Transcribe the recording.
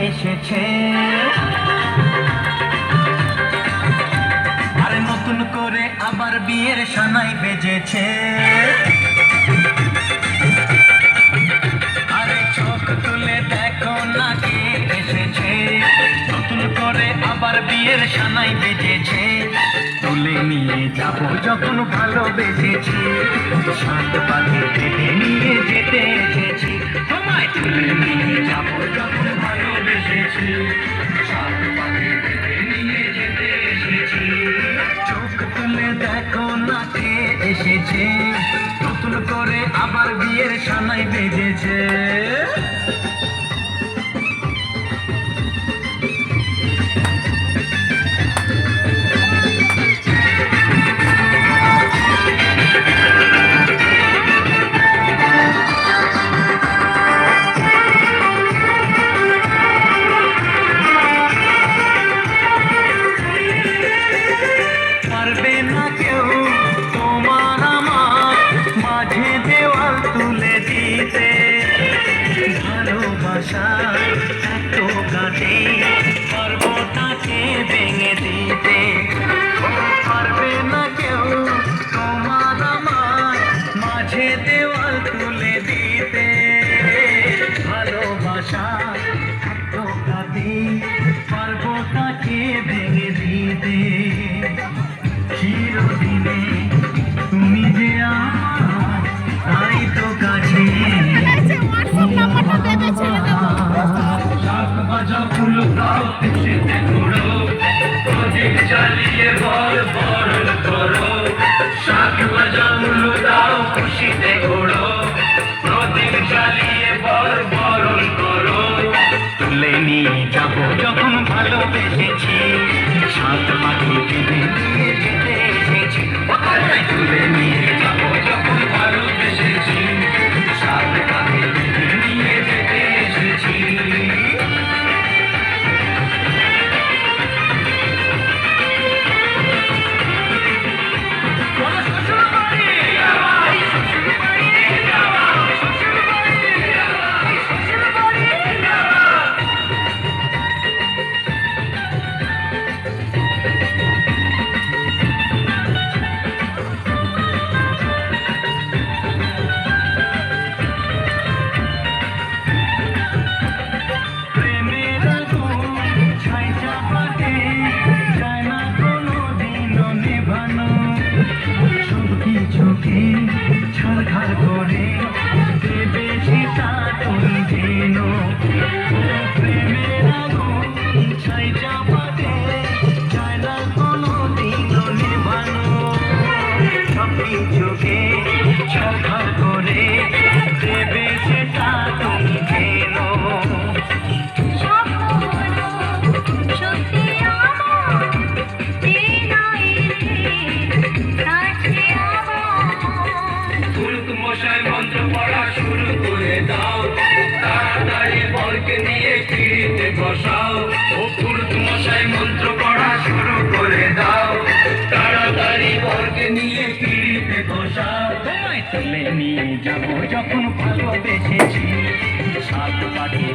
এসেছে, আর নতুন করে আবার বিয়ের সানাই বেজেছে। আরে চোখ তুলে দেখো না কে এসেছে, নতুন করে আবার বিয়ের সানাই বেজেছে। তুলে নিয়ে যাব যখন ভালোবেসেছি, সাত পাখি কেটে নিয়ে যেতে এসেছি। তোমায় তুলে নিয়ে যাব যখন ভালোবেসেছি, সাত পাখি কেটে নিয়ে যেতে এসেছি। চোখ তুলে দেখো না কে এসেছে, নতুন করে আবার বিয়ের সানাই বেজেছে। পারবে না কেউ তোমার আমার মাঝে দেওয়াল তুলে দিতে, ভালোবাসা এত কাটে পারবো তাকে ভেঙে দিতে। পারবে না কেউ তোমার আমার মাঝে দেওয়াল তুলে দিতে, ভালোবাসা এত কাটে পারবো তাকে ভেঙে দিতে। চিরদিনে তুমি যে আমার, তাই তো কাছে শাক ভাজা ফুল দাও খুশিতে ঘুরো, প্রদীপ জ্বালিয়ে বল বরণ করো। শাক ভাজা ফুল দাও খুশিতে ঘুরো, প্রদীপ জ্বালিয়ে বল বরণ করো। তুলে নিয়ে যাব যখন ভালোবেসেছি, সাত পাখি কেটে নিয়ে যেতে এসেছি। তুলে নিয়ে যাব যখন ভালোবেসেছি, সাত পাখি কেটে নিয়ে যেতে এসেছি। ছাড়খাড় করে দেবে সেটা তুমি যেন, প্রেমের আগুন ছাই চাপাতে চায় না কোনো দিনও নেভানো। সব কিছুকে ছাড়খাড় করে দেবে সেটা তুমি যেন। মন্ত্র পড়া শুরু করে দাও, তাড়াতাড়ি বরকে নিয়ে পিড়িতে বসাও। ও পুরুত মশাই মন্ত্র পড়া শুরু করে দাও, তাড়াতাড়ি বরকে নিয়ে পিড়িতে বসাও। তোমায় তুলে নিয়ে যাব যখন ভালোবেসেছি, সাত পাখি